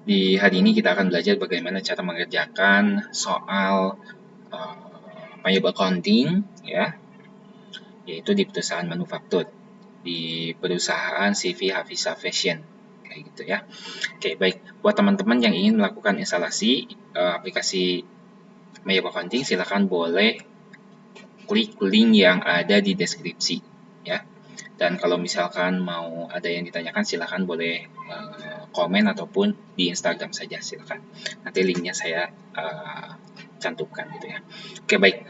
Di hari ini kita akan belajar bagaimana cara mengerjakan soal payable accounting, ya, yaitu di perusahaan manufaktur, di perusahaan CV Hafisa Fashion, kayak gitu ya. Oke, baik. Buat teman-teman yang ingin melakukan instalasi aplikasi payable accounting, silakan boleh klik link yang ada di deskripsi, ya. Dan kalau misalkan mau ada yang ditanyakan, silakan boleh komen ataupun di Instagram saja, silakan. Nanti linknya saya cantumkan gitu ya. Oke, baik.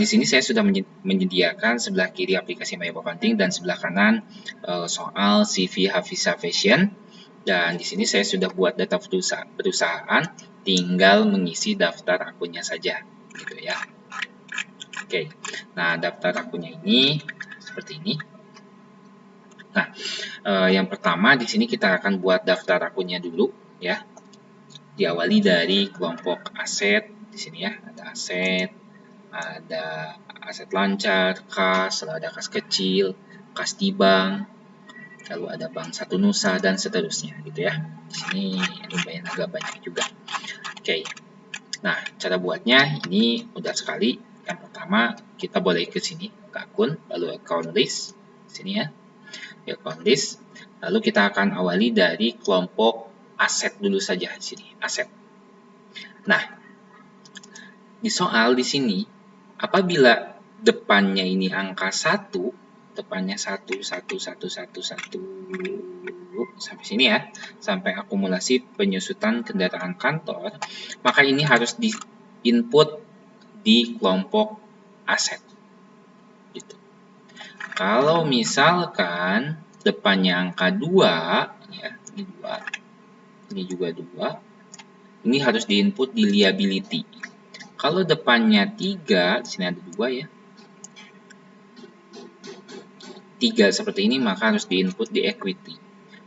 Di sini saya sudah menyediakan sebelah kiri aplikasi payable accounting dan sebelah kanan soal CV Hafisa Fashion. Dan di sini saya sudah buat data perusahaan, tinggal mengisi daftar akunnya saja, gitu ya. Oke, nah daftar akunnya ini seperti ini. Nah, yang pertama di sini kita akan buat daftar akunnya dulu, ya. Diawali dari kelompok aset di sini ya, ada aset lancar, kas, lalu ada kas kecil, kas di bank, lalu ada bank satu nusa dan seterusnya, gitu ya. Di sini lumayan agak banyak juga. Oke. Nah, cara buatnya ini mudah sekali. Yang pertama, kita boleh ke sini ke akun, lalu account list di sini ya. Di account list. Lalu kita akan awali dari kelompok aset dulu saja di sini, aset. Nah, di soal di sini, apabila depannya ini angka 1, depannya 1, 1, 1, 1, 1, sampai sini ya, sampai akumulasi penyusutan kendaraan kantor, maka ini harus di input di kelompok aset. Gitu. Kalau misalkan depannya angka 2, ya, ini 2, ini juga 2, ini harus diinput di liability. Kalau depannya 3, di sini ada 2 ya, 3 seperti ini, maka harus diinput di equity.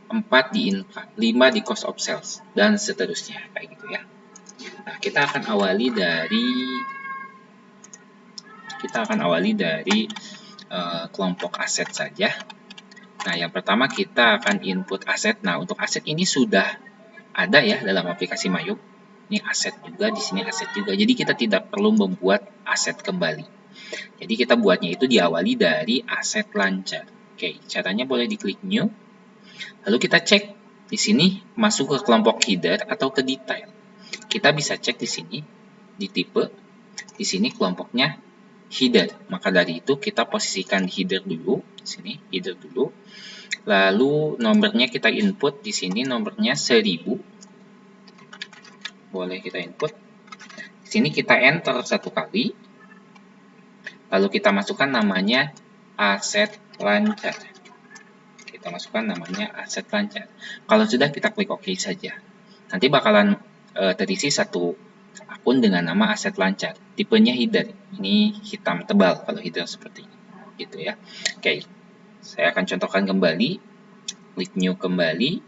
4 di income, 5 di cost of sales, dan seterusnya, kayak gitu ya. Nah, kita akan awali dari kelompok aset saja. Nah, yang pertama kita akan input aset. Nah, untuk aset ini sudah ada ya dalam aplikasi Mayuk. Ini aset juga, di sini aset juga. Jadi kita tidak perlu membuat aset kembali. Jadi kita buatnya itu diawali dari aset lancar. Oke, caranya boleh diklik new. Lalu kita cek di sini masuk ke kelompok header atau ke detail. Kita bisa cek di sini di tipe. Di sini kelompoknya header. Maka dari itu kita posisikan di header dulu. Di sini header dulu. Lalu nomornya kita input di sini, nomornya 1000. Boleh kita input. Di sini kita enter satu kali. Lalu kita masukkan namanya aset lancar. Kita masukkan namanya aset lancar. Kalau sudah, kita klik OK saja. Nanti bakalan terisi satu akun dengan nama aset lancar. Tipenya header. Ini hitam tebal kalau header seperti ini. Gitu ya. Oke. Saya akan contohkan kembali. Klik new kembali.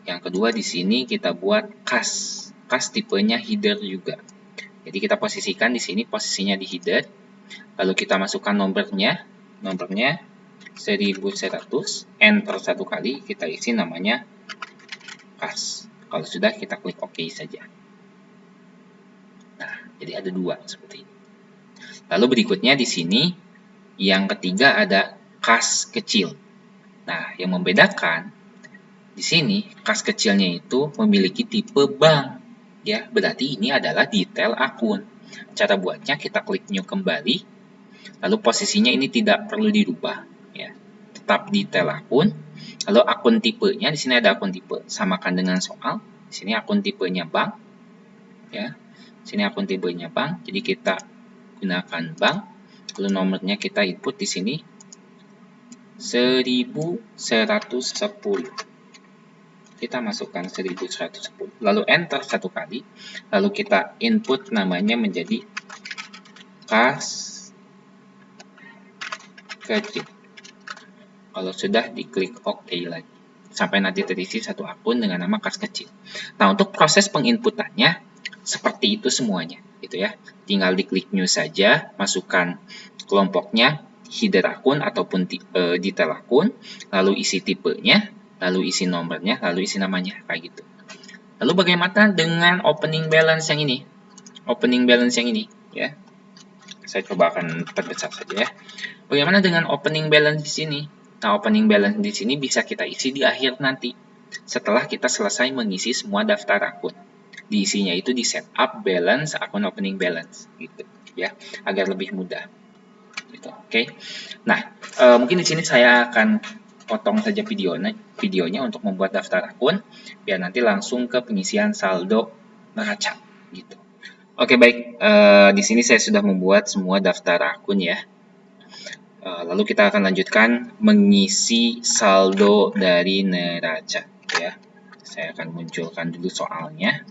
Yang kedua di sini kita buat kas. Kas tipenya header juga. Jadi kita posisikan di sini, posisinya di header. Lalu kita masukkan nomornya 1100, enter satu kali, kita isi namanya kas. Kalau sudah, kita klik OK saja. Nah, jadi ada 2 seperti ini. Lalu berikutnya di sini, yang ketiga ada kas kecil. Nah, yang membedakan di sini kas kecilnya itu memiliki tipe bank. Ya, berarti ini adalah detail akun. Cara buatnya kita klik new kembali. Lalu posisinya ini tidak perlu dirubah, ya. Tetap detail akun. Lalu akun tipenya, di sini ada akun tipe, samakan dengan soal. Di sini akun tipenya bank, ya. Di sini akun tipenya bank, jadi kita gunakan bank. Lalu nomornya kita input di sini 1110. Kita masukkan 1110. Lalu enter satu kali. Lalu kita input namanya menjadi kas kecil. Kalau sudah, diklik OK lagi. Sampai nanti terisi satu akun dengan nama kas kecil. Nah, untuk proses penginputannya seperti itu semuanya, gitu ya. Tinggal diklik new saja, masukkan kelompoknya, header akun ataupun detail akun, lalu isi tipenya, lalu isi nomornya, lalu isi namanya, kayak gitu. Lalu bagaimana dengan opening balance yang ini? Opening balance yang ini, ya. Saya coba akan perbesar saja ya. Bagaimana dengan opening balance di sini? Nah, opening balance di sini bisa kita isi di akhir nanti. Setelah kita selesai mengisi semua daftar akun. Diisinya itu di setup balance akun opening balance gitu ya, agar lebih mudah. Gitu. Oke. Nah, mungkin di sini saya akan potong saja videonya untuk membuat daftar akun biar nanti langsung ke pengisian saldo neraca gitu. Oke, baik. Di sini saya sudah membuat semua daftar akun ya. Lalu kita akan lanjutkan mengisi saldo dari neraca ya. Saya akan munculkan dulu soalnya.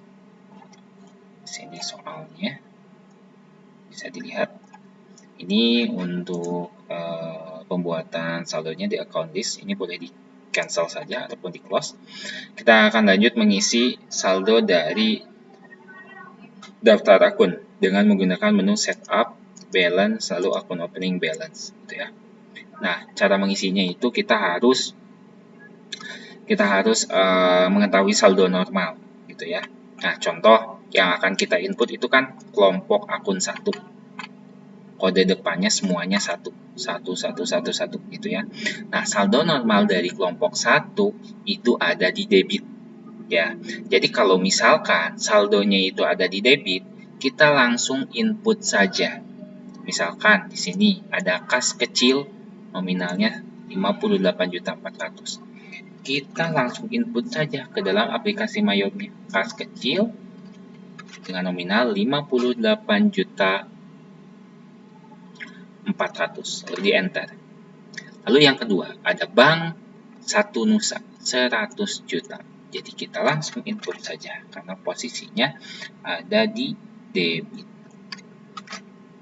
Di sini soalnya bisa dilihat. Ini untuk pembuatan saldonya di account list. Ini boleh di cancel saja ataupun di close. Kita akan lanjut mengisi saldo dari daftar akun dengan menggunakan menu setup, balance, lalu akun opening balance gitu ya. Nah, cara mengisinya itu kita harus mengetahui saldo normal gitu ya. Nah, contoh yang akan kita input itu kan kelompok akun 1. Kode depannya semuanya 1 gitu ya. Nah, saldo normal dari kelompok 1 itu ada di debit ya. Jadi kalau misalkan saldonya itu ada di debit, kita langsung input saja. Misalkan di sini ada kas kecil nominalnya 58.400.000. Kita langsung input saja ke dalam aplikasi Mayornya kas kecil dengan nominal 58.400.000. Lalu di enter. Lalu yang kedua ada bank 1 Nusa 100 juta. Jadi kita langsung input saja karena posisinya ada di debit.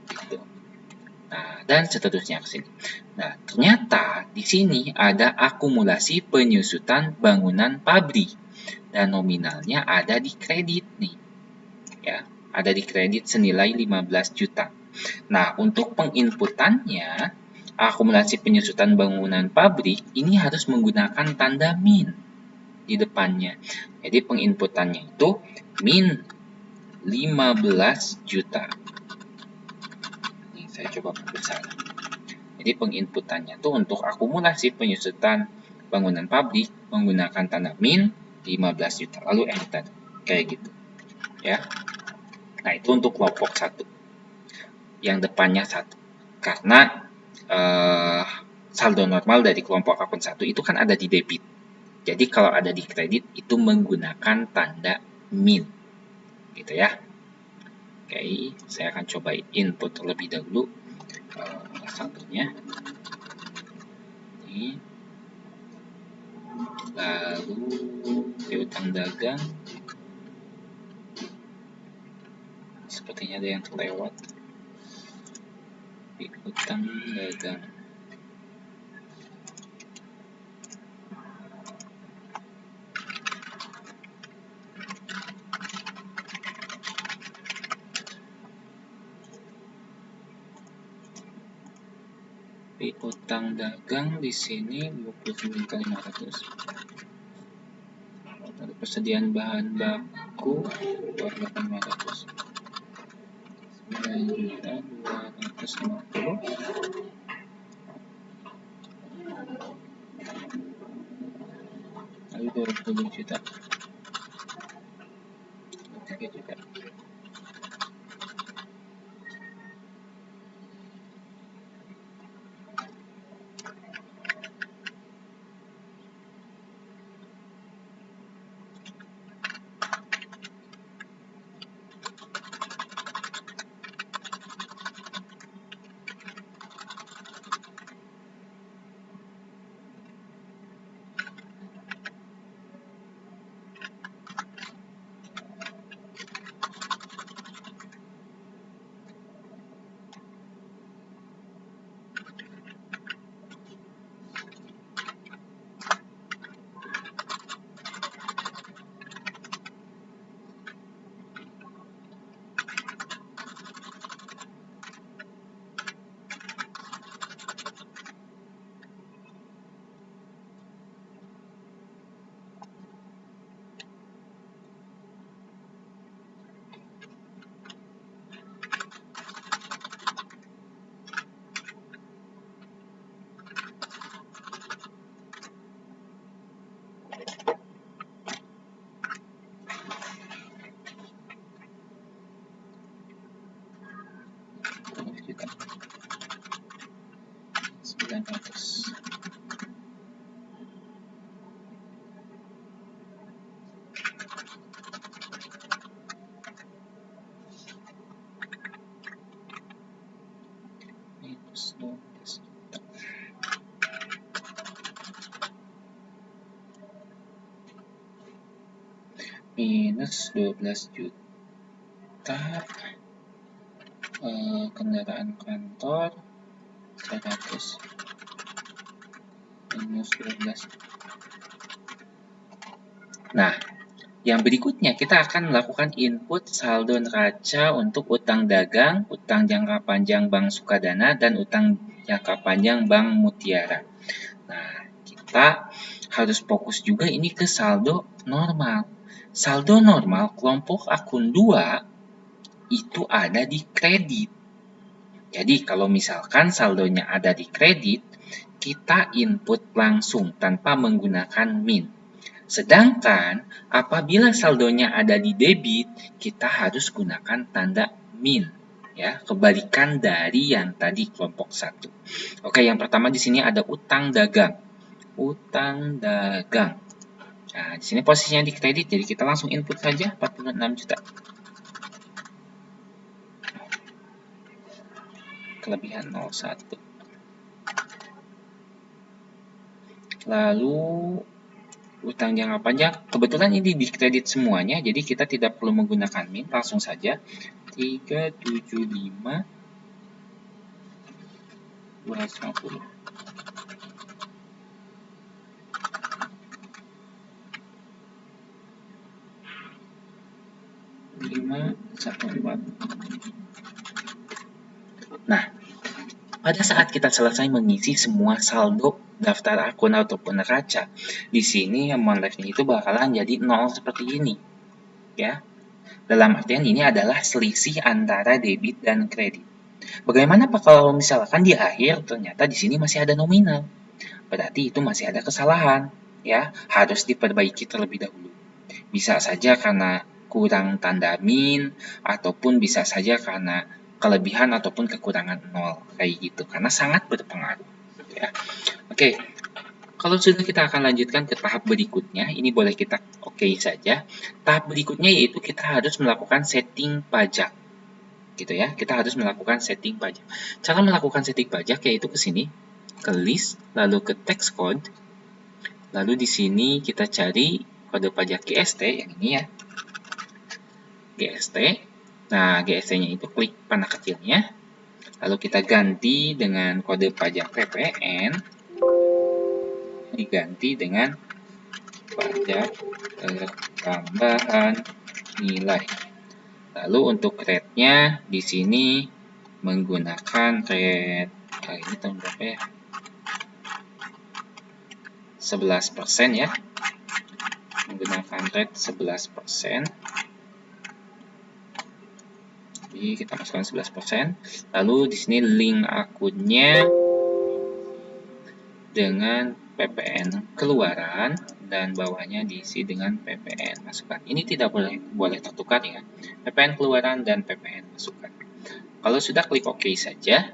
Gitu. Nah, dan seterusnya ke sini. Nah, ternyata di sini ada akumulasi penyusutan bangunan pabrik dan nominalnya ada di kredit nih. Ya, ada di kredit senilai 15 juta. Nah, untuk penginputannya akumulasi penyusutan bangunan pabrik ini harus menggunakan tanda min di depannya. Jadi penginputannya itu min 15 juta. Ini saya coba perbesar. Jadi penginputannya itu untuk akumulasi penyusutan bangunan pabrik menggunakan tanda min 15 juta. Lalu enter. Kayak gitu. Ya. Nah, itu untuk kelompok 1. Yang depannya 1. Karena saldo normal dari kelompok akun 1 itu kan ada di debit. Jadi kalau ada di kredit itu menggunakan tanda min. Gitu ya. Oke, saya akan coba input terlebih dahulu saldonya. Ini. Lalu piutang dagang. Sepertinya ada yang terlewat. Piutang dagang. Piutang dagang di sini 29.500. Ada persediaan bahan baku 8.500. 9.250. Lalu 20 juta. 3 juta. minus 12 juta, kendaraan kantor 100 minus 12. Nah, yang berikutnya kita akan melakukan input saldo neraca untuk utang dagang, utang jangka panjang Bank Sukadana, dan utang jangka panjang Bank Mutiara. Nah, kita harus fokus juga ini ke saldo normal. Saldo normal kelompok akun 2 itu ada di kredit. Jadi kalau misalkan saldonya ada di kredit, kita input langsung tanpa menggunakan min. Sedangkan apabila saldonya ada di debit, kita harus gunakan tanda min. Ya, kebalikan dari yang tadi kelompok 1. Oke, yang pertama di sini ada utang dagang. Utang dagang. Nah, di sini posisinya di kredit, jadi kita langsung input saja 46 juta. Kelebihan 01. Lalu utang jangka panjang, kebetulan ini di kredit semuanya, jadi kita tidak perlu menggunakan min, langsung saja 375 250. Nah, pada saat kita selesai mengisi semua saldo daftar akun ataupun neraca, di sini amount left-nya itu bakalan jadi 0 seperti ini. Ya. Dalam artian ini adalah selisih antara debit dan kredit. Bagaimana Pak kalau misalkan di akhir ternyata di sini masih ada nominal? Berarti itu masih ada kesalahan, ya, harus diperbaiki terlebih dahulu. Bisa saja karena kurang tanda min, ataupun bisa saja karena kelebihan ataupun kekurangan nol, kayak gitu, karena sangat berpengaruh. Ya. Oke, kalau sudah kita akan lanjutkan ke tahap berikutnya, ini boleh kita oke saja. Tahap berikutnya yaitu kita harus melakukan setting pajak. Gitu ya, kita harus melakukan setting pajak. Cara melakukan setting pajak yaitu ke sini, ke list, lalu ke tax code, lalu di sini kita cari kode pajak GST yang ini ya. GST. Nah, GST-nya itu klik panah kecilnya. Lalu kita ganti dengan kode pajak PPN. Diganti dengan pajak tambahan nilai. Lalu untuk rate-nya di sini menggunakan rate ini tahun berapa ya? 11% ya. Menggunakan rate 11%. Jadi kita masukkan 11%. Lalu di sini link akunnya dengan PPN keluaran dan bawahnya diisi dengan PPN masukan. Ini tidak boleh tertukar ya. PPN keluaran dan PPN masukan. Kalau sudah klik OK saja.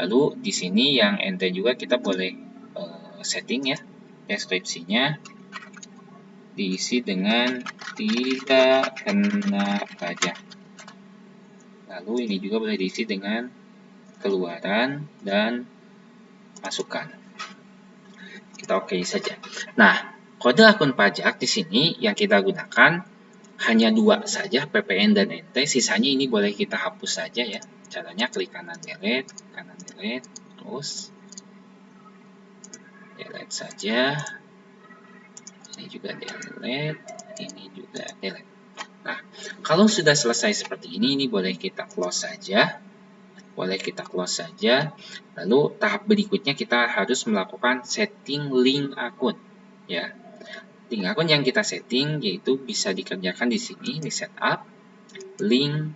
Lalu di sini yang ente juga kita boleh setting ya. Deskripsinya diisi dengan tidak kena pajak. Lalu ini juga boleh diisi dengan keluaran dan masukan. Kita oke saja. Nah, kode akun pajak di sini yang kita gunakan hanya 2 saja, PPN dan NT. Sisanya ini boleh kita hapus saja ya. Caranya klik kanan delete, terus delete saja. Ini juga delete, ini juga delete. Nah, kalau sudah selesai seperti ini boleh kita close saja. Lalu tahap berikutnya kita harus melakukan setting link akun. Ya, link akun yang kita setting yaitu bisa dikerjakan di sini, di setup. Link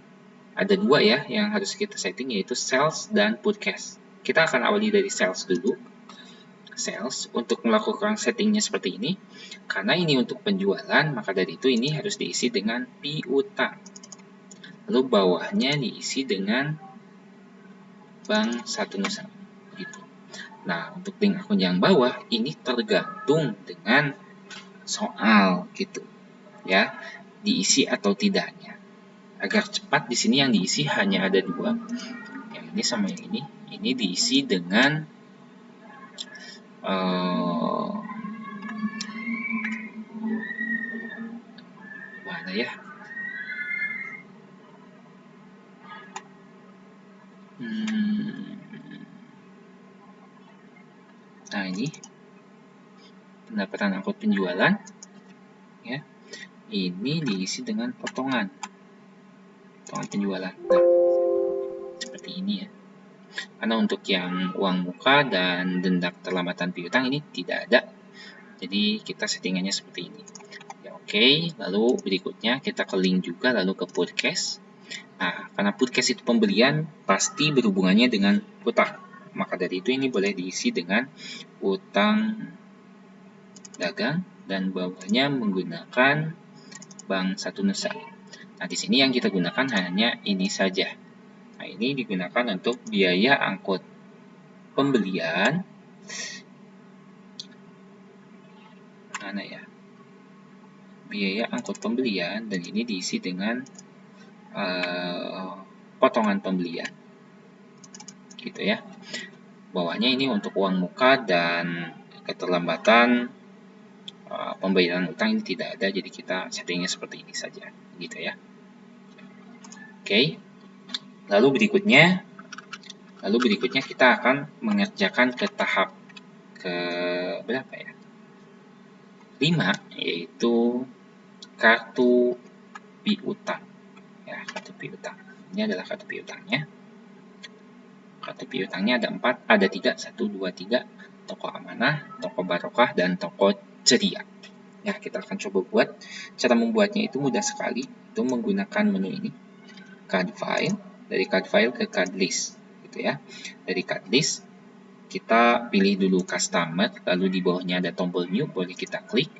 ada 2 ya yang harus kita setting yaitu sales dan podcast. Kita akan awali dari sales dulu. Sales untuk melakukan settingnya seperti ini. Karena ini untuk penjualan, maka dari itu ini harus diisi dengan piutang. Lalu bawahnya diisi dengan Bank Satu Nusa. Gitu. Nah, untuk link akun yang bawah ini tergantung dengan soal gitu. Ya, diisi atau tidaknya. Agar cepat di sini yang diisi hanya ada 2. Yang ini sama yang ini. Ini diisi dengan mana pendapatan angkut penjualan, ya. Ini diisi dengan potongan penjualan. Nah, seperti ini ya. Karena untuk yang uang muka dan denda keterlambatan piutang ini tidak ada. Jadi kita settingannya seperti ini. Ya, oke, lalu berikutnya kita ke link juga, lalu ke podcast. Nah, karena podcast itu pembelian, pasti berhubungannya dengan utang. Maka dari itu ini boleh diisi dengan utang dagang dan bawahnya menggunakan Bank Satu Nusa. Nah, di sini yang kita gunakan hanya ini saja. Nah, ini digunakan untuk biaya angkut pembelian. Mana ya? Biaya angkut pembelian, dan ini diisi dengan potongan pembelian. Gitu ya. Bawahnya ini untuk uang muka dan keterlambatan pembayaran utang ini tidak ada, jadi kita settingnya seperti ini saja, gitu ya. Oke. Lalu berikutnya kita akan mengerjakan ke tahap ke berapa ya? 5, yaitu kartu piutang. Ya, kartu piutang. Ini adalah kartu piutangnya. Kartu piutangnya ada 4, ada 3, 1, 2, 3, toko amanah, toko barokah, dan toko ceria. Ya, kita akan coba buat. Cara membuatnya itu mudah sekali, itu menggunakan menu ini, card file, dari card file ke card list, gitu ya. Dari card list, kita pilih dulu customer, lalu di bawahnya ada tombol new, boleh kita klik,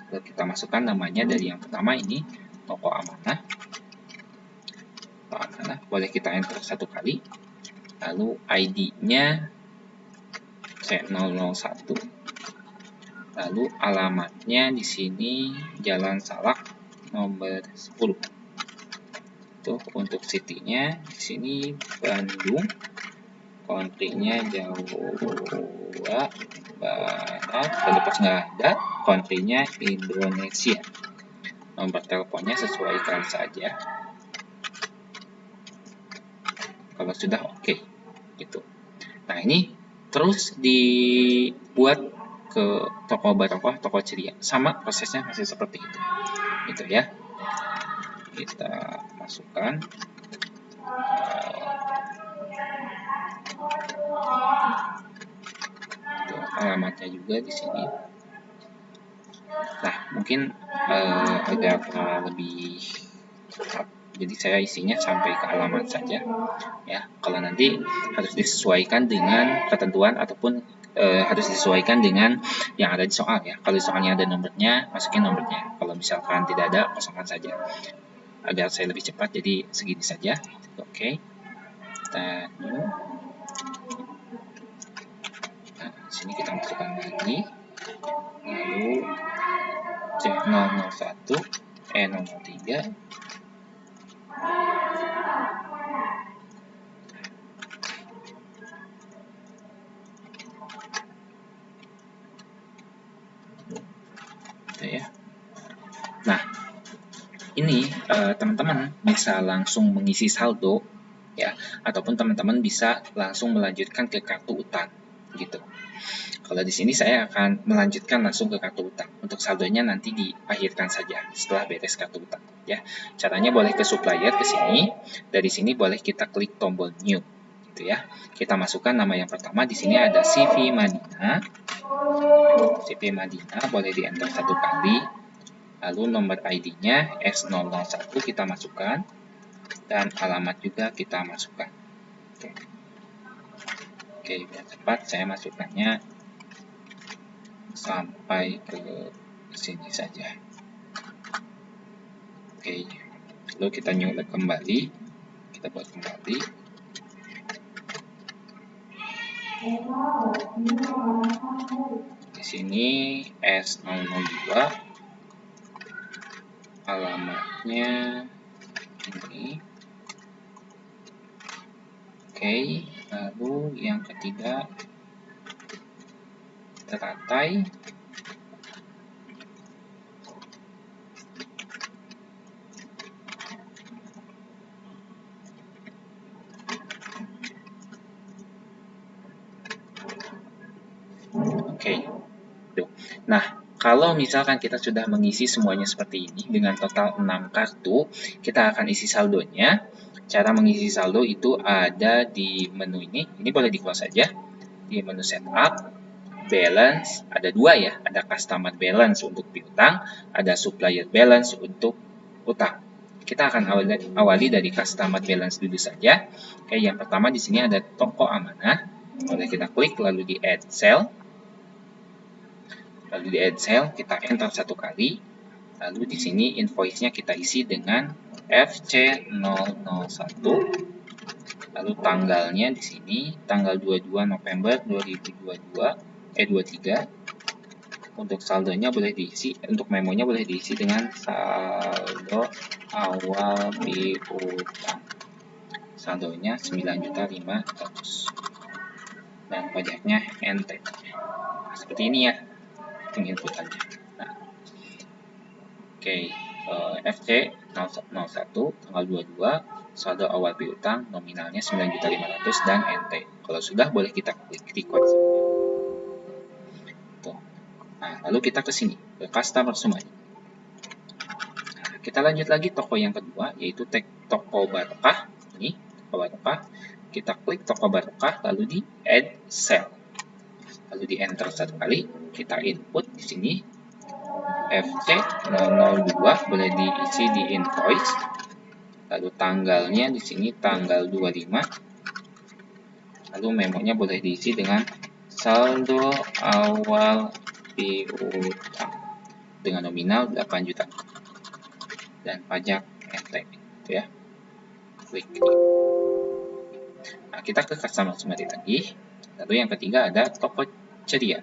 lalu kita masukkan namanya dari yang pertama ini, toko amanah, boleh kita enter 1 kali, lalu ID-nya C001, lalu alamatnya di sini Jalan Salak nomor 10. Itu untuk city-nya di sini Bandung, country-nya Jawa Barat, Lepas nggak ada, country-nya Indonesia. Nomor teleponnya sesuaikan saja. Kalau sudah oke, gitu. Nah, ini terus dibuat ke toko barokah, toko ceria. Sama prosesnya masih seperti itu. Gitu ya. Kita masukkan alamatnya juga di sini. Nah, mungkin agak lebih cepat. Jadi saya isinya sampai ke alamat saja. Ya, kalau nanti harus disesuaikan dengan ketentuan ataupun harus disesuaikan dengan yang ada di soal ya. Kalau soalnya ada nomornya, masukin nomornya. Kalau misalkan tidak ada, kosongkan saja. Agar saya lebih cepat, jadi segini saja. Oke. Kita new. Nah, sini kita masukkan lagi. Lalu C001, E003. Ya. Nah, ini teman-teman bisa langsung mengisi saldo ya, ataupun teman-teman bisa langsung melanjutkan ke kartu utang gitu. Kalau di sini saya akan melanjutkan langsung ke kartu utang. Untuk saldonya nanti diakhirkan saja setelah beres kartu utang ya. Caranya boleh ke supplier ke sini, dari sini boleh kita klik tombol new gitu ya. Kita masukkan nama yang pertama, di sini ada CV Madinah. CV Madinah boleh di enter 1 kali. Lalu nomor ID-nya S001 kita masukkan, dan alamat juga kita masukkan. Oke, biar cepat saya masukkannya sampai ke sini saja. Oke, lalu kita nyulik kembali, kita buat kembali. Di sini S002. Alamatnya ini. Oke, lalu yang ketiga teratai. Oke, Tuh. Nah, kalau misalkan kita sudah mengisi semuanya seperti ini dengan total 6 kartu, kita akan isi saldonya. Cara mengisi saldo itu ada di menu ini. Ini boleh di-close saja. Di menu setup, balance, ada dua ya. Ada customer balance untuk piutang, ada supplier balance untuk utang. Kita akan awali dari customer balance dulu saja. Oke, yang pertama di sini ada toko amanah. Boleh kita klik lalu di add cell. Lalu di add cell kita enter satu kali. Lalu di sini invoice-nya kita isi dengan FC001. Lalu tanggalnya di sini tanggal 22 November 2023. Untuk saldonya boleh diisi, untuk memonya boleh diisi dengan saldo awal piutang. Saldonya 9.500.000 dan pajaknya NT. Nah, seperti ini ya penginputannya. Nah, oke, FC 01 tanggal 22, saldo awal piutang nominalnya 9.500.000 dan NT. Kalau sudah boleh kita klik record. Tuh. Nah, lalu kita ke sini, ke customer summary. Nah, kita lanjut lagi toko yang kedua, yaitu toko barokah. Ini, toko barokah. Kita klik toko barokah, lalu di add cell. Lalu di enter satu kali, kita input di sini FC002 boleh diisi di invoice. Lalu tanggalnya di sini tanggal 25. Lalu memonya boleh diisi dengan saldo awal piutang dengan nominal 8 juta dan pajak NT, gitu ya. Klik. Nah, kita ke customer summary lagi. Lalu yang ketiga ada toko ceria.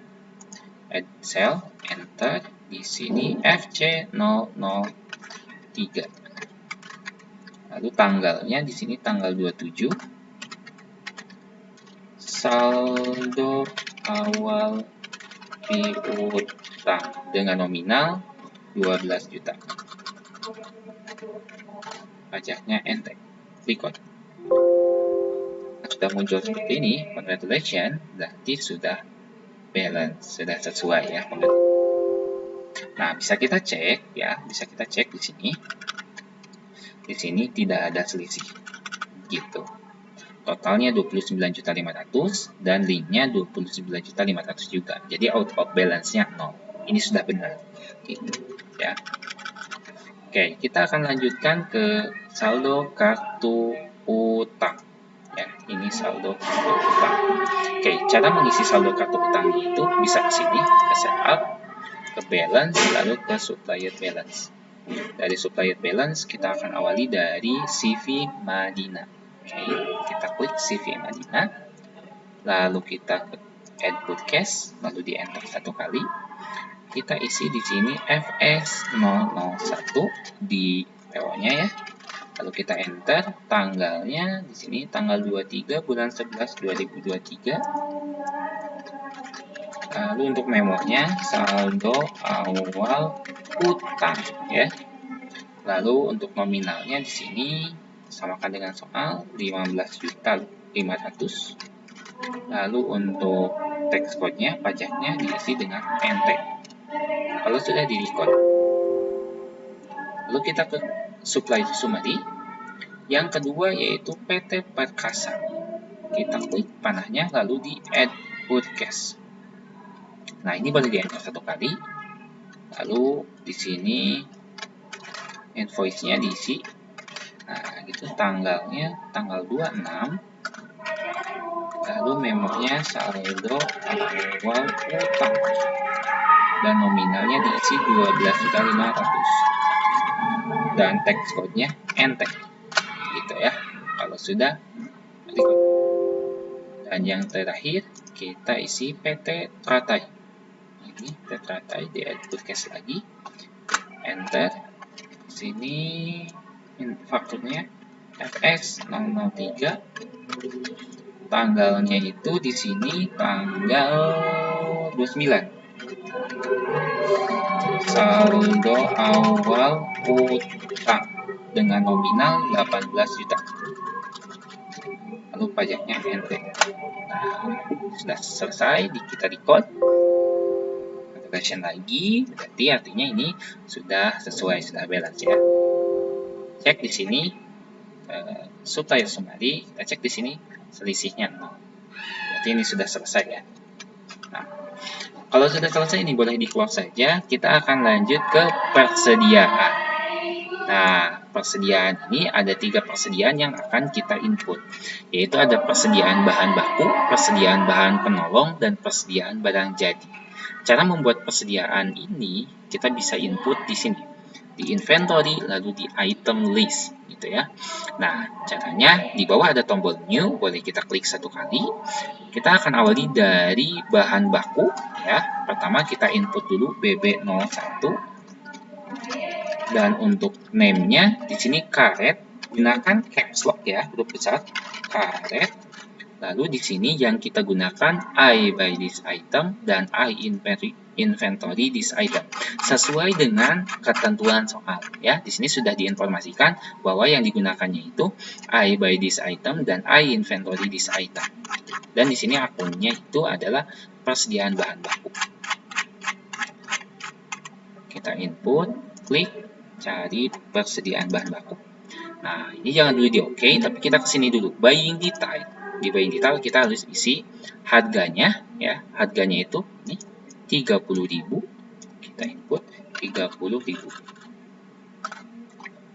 Add cell, enter, di sini FC003. Lalu tanggalnya di sini tanggal 27. Saldo awal piutang dengan nominal 12 juta. Pajaknya NT. Record. Sudah muncul seperti ini, congratulations, berarti sudah balance, sudah sesuai ya. Nah, bisa kita cek ya, bisa kita cek di sini. Di sini tidak ada selisih. Gitu. Totalnya 29.500 dan linknya 29.500 juga. Jadi out of balance-nya 0. Ini sudah benar. Gitu ya. Oke, kita akan lanjutkan ke saldo kartu utang. Ya, ini saldo kartu utang. Oke, cara mengisi saldo kartu utang itu bisa ke sini, ke setup, ke balance, lalu ke supplier balance. Dari supplier balance kita akan awali dari CV Madinah. Oke, kita klik CV Madinah, lalu kita ke add broadcast, lalu di enter satu kali. Kita isi di sini FS001 di PO-nya ya. Lalu kita enter, tanggalnya di sini tanggal 23 bulan 11 2023. Lalu untuk memonya saldo awal utang ya. Lalu untuk nominalnya di sini samakan dengan soal 15.500.000. Lalu untuk tax code-nya, pajaknya diisi dengan NT. Kalau sudah di record. Lalu kita ke supply summary. Yang kedua yaitu PT Perkasa. Kita klik panahnya lalu di add broadcast. Nah, ini boleh di enter satu kali. Lalu di sini invoice-nya diisi. Nah, gitu tanggalnya tanggal 26. Lalu memonya saldo awal utang dan nominalnya diisi 12.500.000 dan tax code-nya NT. Gitu ya. Kalau sudah record. Dan yang terakhir kita isi PT Tratai. Ini PT Tratai di add broadcast lagi. Enter. Sini fakturnya FX003. Tanggalnya itu di sini tanggal 29. Saldo awal utang dengan nominal 18 juta. Lalu pajaknya NT. Nah, sudah selesai, kita record. calculation lagi, berarti artinya ini sudah sesuai, sudah balance ya. Cek di sini supplier summary, kita cek di sini selisihnya 0. Berarti ini sudah selesai ya. Nah, kalau sudah selesai ini boleh di-close saja. Kita akan lanjut ke persediaan. Nah, persediaan ini ada 3 persediaan yang akan kita input, yaitu ada persediaan bahan baku, persediaan bahan penolong, dan persediaan barang jadi. Cara membuat persediaan ini kita bisa input di sini, di inventory, lalu di item list, gitu ya. Nah, caranya di bawah ada tombol new, boleh kita klik 1 kali. Kita akan awali dari bahan baku, ya. Pertama kita input dulu BB01, dan untuk name-nya di sini karet, gunakan caps lock ya, huruf besar karet. Lalu di sini yang kita gunakan I buy this item dan I inventory this item sesuai dengan ketentuan soal ya. Di sini sudah diinformasikan bahwa yang digunakannya itu I buy this item dan I inventory this item. Dan di sini akunnya itu adalah persediaan bahan baku. Kita input, klik, cari persediaan bahan baku. Nah, ini jangan dulu di OK, tapi kita kesini dulu, buying detail. Di buying detail kita harus isi harganya ya. Harganya itu nih 30.000. Kita input 30.000.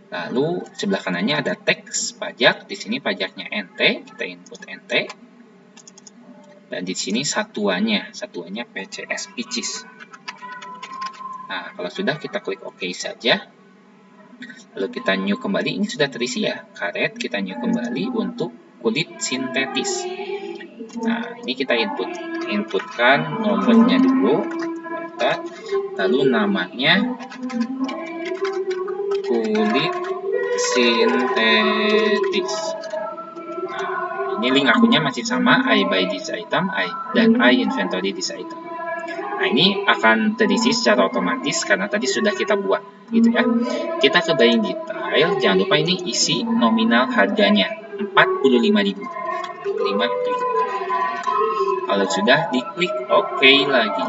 Lalu sebelah kanannya ada teks pajak. Di sini pajaknya NT, kita input NT. Dan di sini satuannya PCS Picis. Nah, kalau sudah kita klik OK saja. Lalu kita new kembali, ini sudah terisi ya, karet, kita new kembali untuk kulit sintetis. Nah, ini kita inputkan nomornya dulu, lalu namanya kulit sintetis. Nah, ini link akunnya masih sama, I buy this item, dan I inventory this item. Nah, ini akan terisi secara otomatis karena tadi sudah kita buat, gitu ya. Kita ke buying detail, jangan lupa ini isi nominal harganya 45.000. Kalau sudah, diklik OK lagi.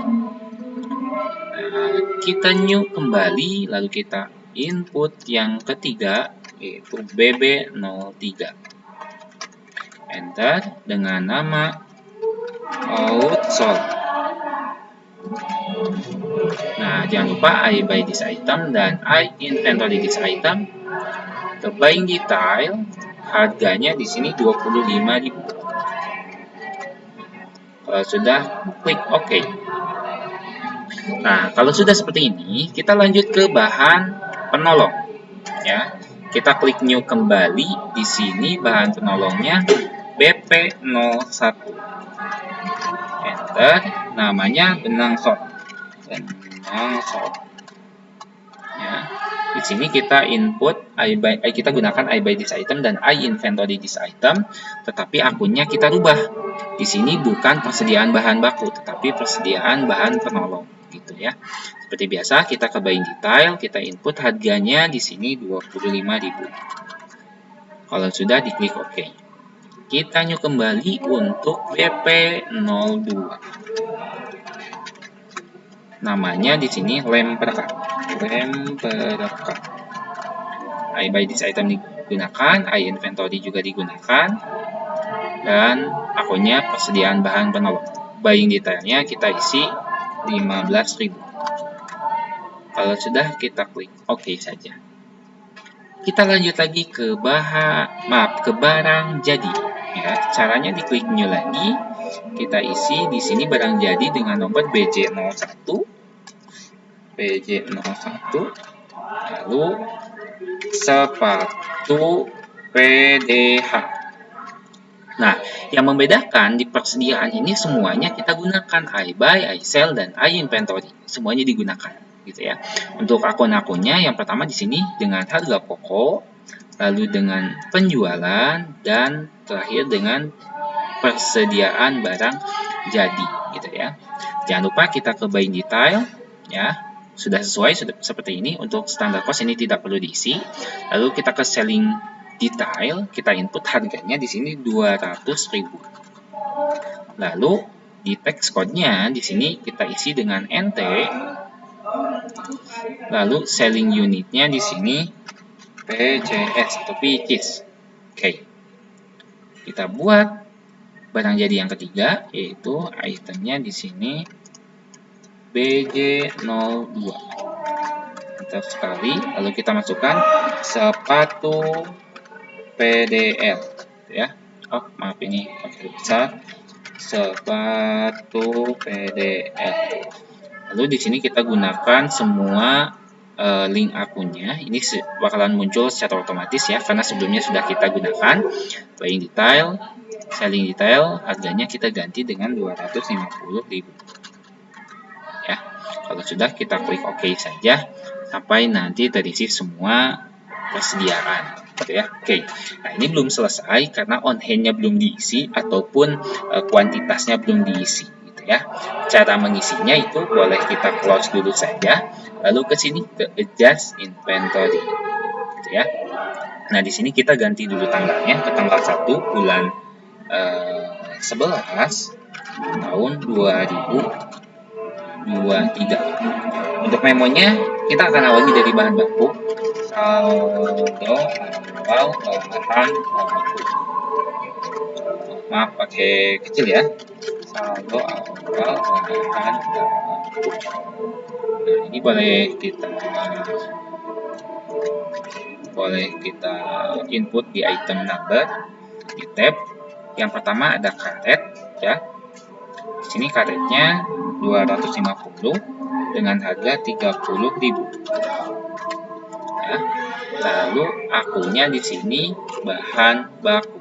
Nah, kita new kembali, lalu kita input yang ketiga, yaitu BB03. Enter dengan nama outsold. Nah, jangan lupa I buy this item dan I inventory this item. Ke buying detail, harganya di sini 25.000. Kalau sudah, klik OK. Nah, kalau sudah seperti ini, kita lanjut ke bahan penolong. Ya, kita klik new kembali. Di sini bahan penolongnya BP01. Enter, namanya benang sop. Ya, di sini kita input kita gunakan I buy this item dan I inventory this item, tetapi akunnya kita rubah. Di sini bukan persediaan bahan baku, tetapi persediaan bahan penolong, gitu ya. Seperti biasa, kita ke buying detail, kita input harganya di sini 25.000. Kalau sudah, diklik OK. Kita new kembali untuk BP02. Namanya di sini lem perekat. I buy this item digunakan, I inventory juga digunakan, dan akunnya persediaan bahan penolong. Buying detailnya kita isi 15.000. Kalau sudah, kita klik OK saja. Kita lanjut lagi ke barang jadi. Ya, caranya diklik new lagi. Kita isi di sini barang jadi dengan nomor BJ01. Lalu sepatu PDH. Nah, yang membedakan di persediaan ini semuanya kita gunakan I buy, I sell, dan I inventory. Semuanya digunakan, gitu ya. Untuk akun-akunnya, yang pertama di sini dengan harga pokok, lalu dengan penjualan, dan terakhir dengan persediaan barang jadi, gitu ya. Jangan lupa kita ke buying detail, ya. Sudah sesuai, sudah seperti ini. Untuk standar cost ini tidak perlu diisi. Lalu kita ke selling detail, kita input harganya di sini 200.000. Lalu di text code-nya di sini kita isi dengan NT. Lalu selling unit-nya di sini PCS atau purchase. Oke. Kita buat barang jadi yang ketiga, yaitu itemnya di sini BJ02. Mantap sekali. Lalu kita masukkan sepatu PDL, ya. Oh, maaf ini pakai besar. Sepatu PDL. Lalu di sini kita gunakan semua link akunnya. Ini bakalan muncul secara otomatis ya, karena sebelumnya sudah kita gunakan. Buying detail, selling detail, harganya kita ganti dengan 250.000. Ya, kalau sudah kita klik OK saja sampai nanti terisi semua persediaan. Gitu ya. Oke. Nah, ini belum selesai karena on hand-nya belum diisi ataupun kuantitasnya belum diisi gitu ya. Cara mengisinya itu boleh kita close dulu saja, lalu ke sini ke adjust inventory. Gitu ya. Nah, di sini kita ganti dulu tanggalnya ke tanggal 1 bulan 11 tahun 2023. Untuk memonya kita akan awali dari bahan baku. Saldo awal bahan baku. Maaf pakai kecil ya. Saldo awal bahan baku. Nah, ini boleh kita input di item number di tab. Yang pertama ada karet ya. Di sini karetnya 250 dengan harga 30.000. Ya. Lalu akunnya di sini bahan baku.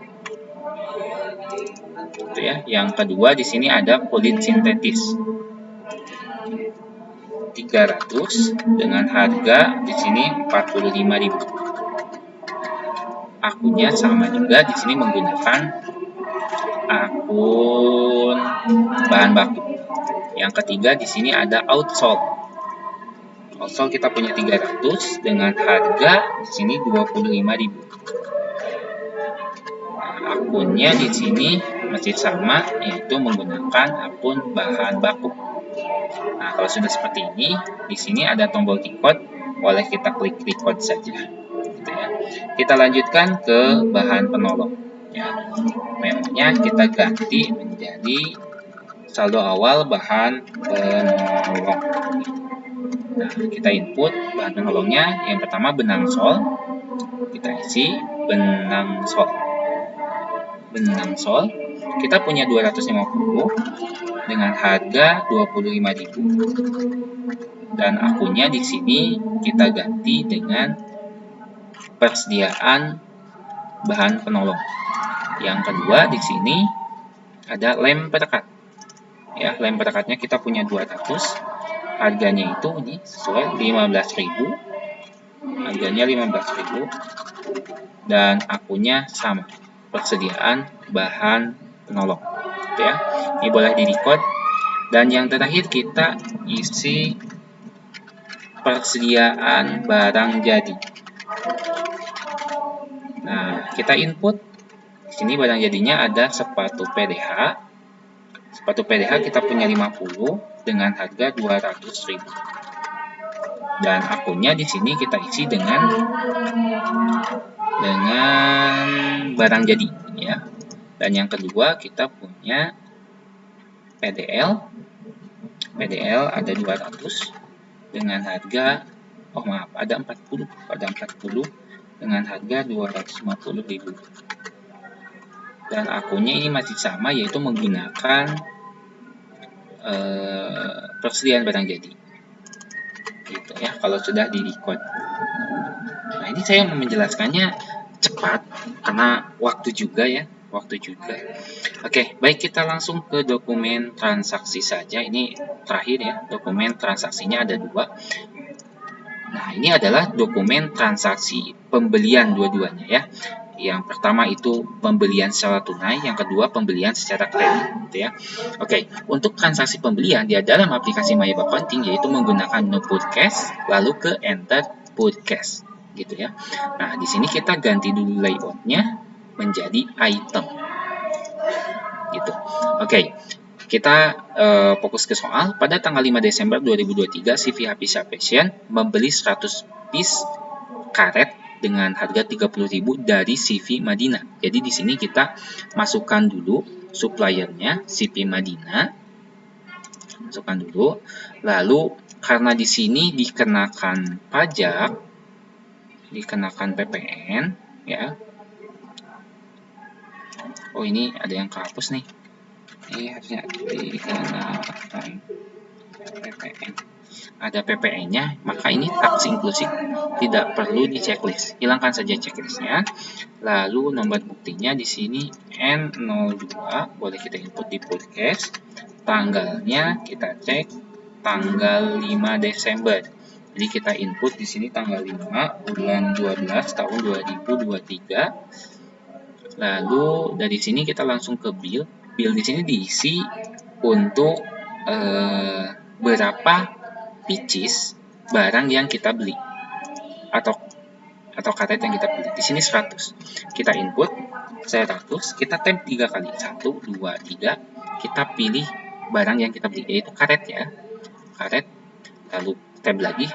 Gitu ya. Yang kedua di sini ada kulit sintetis 300 dengan harga di sini 45.000. Akunnya sama juga, di sini menggunakan akun bahan baku. Yang ketiga di sini ada outsole. Outsole kita punya 300 dengan harga di sini 25.000. Nah, akunnya di sini masih sama, yaitu menggunakan akun bahan baku. Nah, kalau sudah seperti ini, di sini ada tombol record, boleh kita klik record saja. Gitu ya. Kita lanjutkan ke bahan penolong. Ya, memonya kita ganti menjadi saldo awal bahan penolong. Nah, kita input bahan penolongnya. Yang pertama benang sol. Kita isi benang sol. Benang sol kita punya 250 dengan harga 25.000. Dan akunnya di sini kita ganti dengan persediaan bahan penolong. Yang kedua di sini ada lem perekat. Ya, lem perekatnya kita punya 200. Harganya itu ini sesuai 15.000. Harganya 15.000 dan akunnya sama. Persediaan bahan penolong. Gitu ya. Ini boleh di-record. Dan yang terakhir kita isi persediaan barang jadi. Nah, kita input. Di sini barang jadinya ada sepatu PDH. Sepatu PDH kita punya 50 dengan harga 200.000. Dan akunnya di sini kita isi dengan barang jadi ya. Dan yang kedua kita punya PDL ada 200 dengan harga ada 40 dengan harga 250.000. Dan akunnya ini masih sama, yaitu menggunakan persediaan barang jadi. Gitu ya, kalau sudah di-record. Nah, ini saya menjelaskannya cepat karena waktu juga. Oke, baik, kita langsung ke dokumen transaksi saja. Ini terakhir ya, dokumen transaksinya ada 2. Nah, ini adalah dokumen transaksi pembelian dua-duanya ya. Yang pertama itu pembelian secara tunai, yang kedua pembelian secara kredit, gitu ya. Oke, untuk transaksi pembelian di dalam aplikasi MyAba Accounting yaitu menggunakan no put cash lalu ke enter put cash, gitu ya. Nah, di sini kita ganti dulu layoutnya menjadi item, gitu. Oke, kita fokus ke soal. Pada tanggal 5 Desember 2023, CV Hafiza Fashion membeli 100 piece karet dengan harga 30.000 dari CV Madinah. Jadi di sini kita masukkan dulu suppliernya CV Madinah. Masukkan dulu. Lalu karena di sini dikenakan pajak, dikenakan PPN, ya. Oh, ini ada yang kehapus nih. Ini harusnya dikenakan PPN. Ada PPN-nya, maka ini tax inklusif, tidak perlu di checklist. Hilangkan saja checklistnya. Lalu nomor buktinya di sini N02, boleh kita input di podcast. Tanggalnya kita cek tanggal 5 Desember. Jadi kita input di sini tanggal 5 bulan 12 tahun 2023. Lalu dari sini kita langsung ke bill. Bill di sini diisi untuk berapa pieces barang yang kita beli atau karet yang kita beli. Di sini 100. Kita input 100, kita tab 3 kali. 1 2 3. Kita pilih barang yang kita beli, yaitu karet ya. Karet. Lalu tab lagi.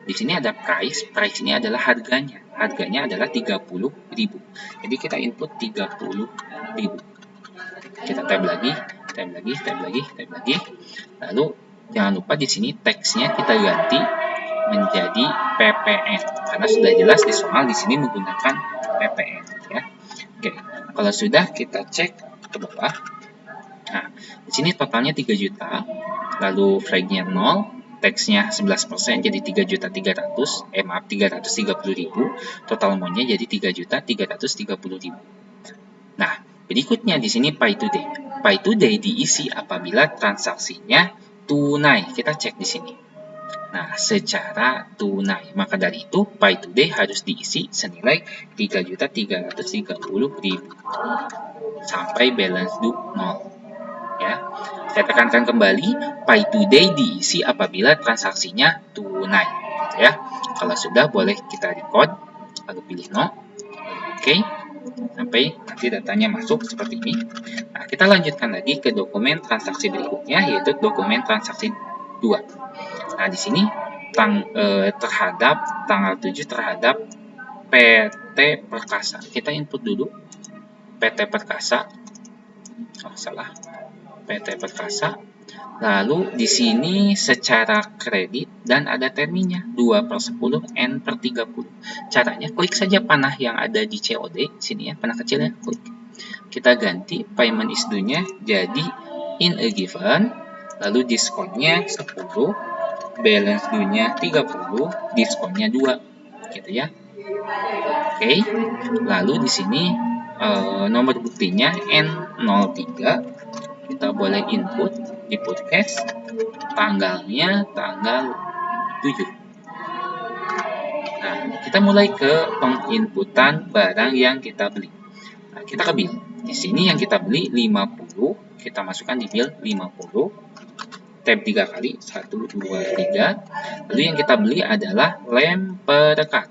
Di sini ada price. Price ini adalah harganya. Harganya adalah 30.000. Jadi kita input 30.000. Kita tab lagi, tab lagi, tab lagi, tab lagi. Lalu jangan lupa di sini teksnya kita ganti menjadi PPN karena sudah jelas di soal di sini menggunakan PPN ya. Oke, kalau sudah kita cek ke bawah. Nah, di sini totalnya 3 juta. Lalu flagnya 0, teksnya 11% jadi 3.300.000, maaf 330.000. Total amount-nya jadi 3.330.000. Nah, berikutnya di sini pay today. Pay today diisi apabila transaksinya tunai. Kita cek di sini. Nah, secara tunai. Maka dari itu, pay today harus diisi senilai 3.330.000 sampai balance due 0. Ya. Saya tekankan kembali, pay today diisi apabila transaksinya tunai. Gitu ya. Kalau sudah, boleh kita record, lalu pilih no. Oke. Sampai nanti datanya masuk seperti ini. Nah, kita lanjutkan lagi ke dokumen transaksi berikutnya, yaitu dokumen transaksi 2. Nah, di sini terhadap tanggal 7 terhadap PT Perkasa. Kita input dulu PT Perkasa. Oh, salah. PT Perkasa. Lalu di sini secara kredit dan ada terminnya 2/10 N/30. Caranya klik saja panah yang ada di COD sini ya, panah kecilnya klik. Kita ganti payment is due-nya jadi in a given, lalu diskonnya 10, balance due-nya 30, diskonnya 2, gitu ya. Oke. Lalu di sini nomor buktinya N03. Kita boleh input di podcast, tanggalnya tanggal 7. Nah, kita mulai ke penginputan barang yang kita beli. Nah, kita ke bill. Di sini yang kita beli 50, kita masukkan di bill 50. Tab 3 kali, 1, 2, 3. Lalu yang kita beli adalah lem perekat.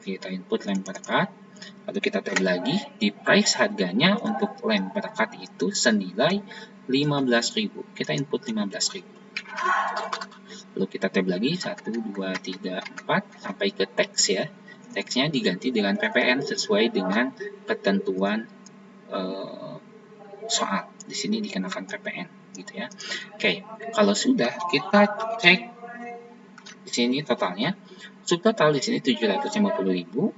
Kita input lem perekat. Lalu kita tab lagi, di price harganya untuk lem perekat itu senilai 15.000. Kita input 15.000. Lalu kita tab lagi, 1, 2, 3, 4, sampai ke teks ya. Teksnya diganti dengan PPN sesuai dengan ketentuan soal. Di sini dikenakan PPN, gitu ya. Oke, kalau sudah kita cek di sini totalnya. Subtotal di sini 750.000,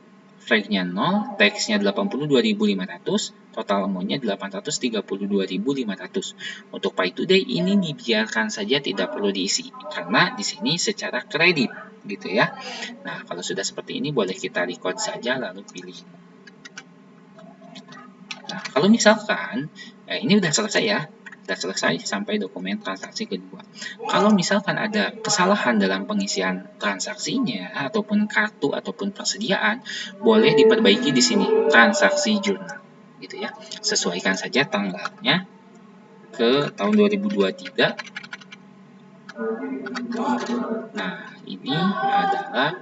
flagnya 0, teksnya 82.500, total amount-nya 832.500. Untuk pay today ini dibiarkan saja, tidak perlu diisi karena di sini secara kredit, gitu ya. Nah, kalau sudah seperti ini boleh kita record saja lalu pilih. Nah, kalau misalkan ini udah selesai ya. Sudah selesai sampai dokumen transaksi kedua. Kalau misalkan ada kesalahan dalam pengisian transaksinya ataupun kartu ataupun persediaan, boleh diperbaiki di sini transaksi jurnal, gitu ya. Sesuaikan saja tanggalnya ke tahun 2023. Nah, ini adalah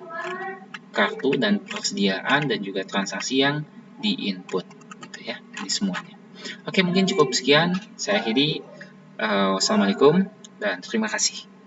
kartu dan persediaan dan juga transaksi yang di-input, gitu ya, di semuanya. Oke, mungkin cukup sekian. Saya akhiri. Wassalamualaikum dan terima kasih.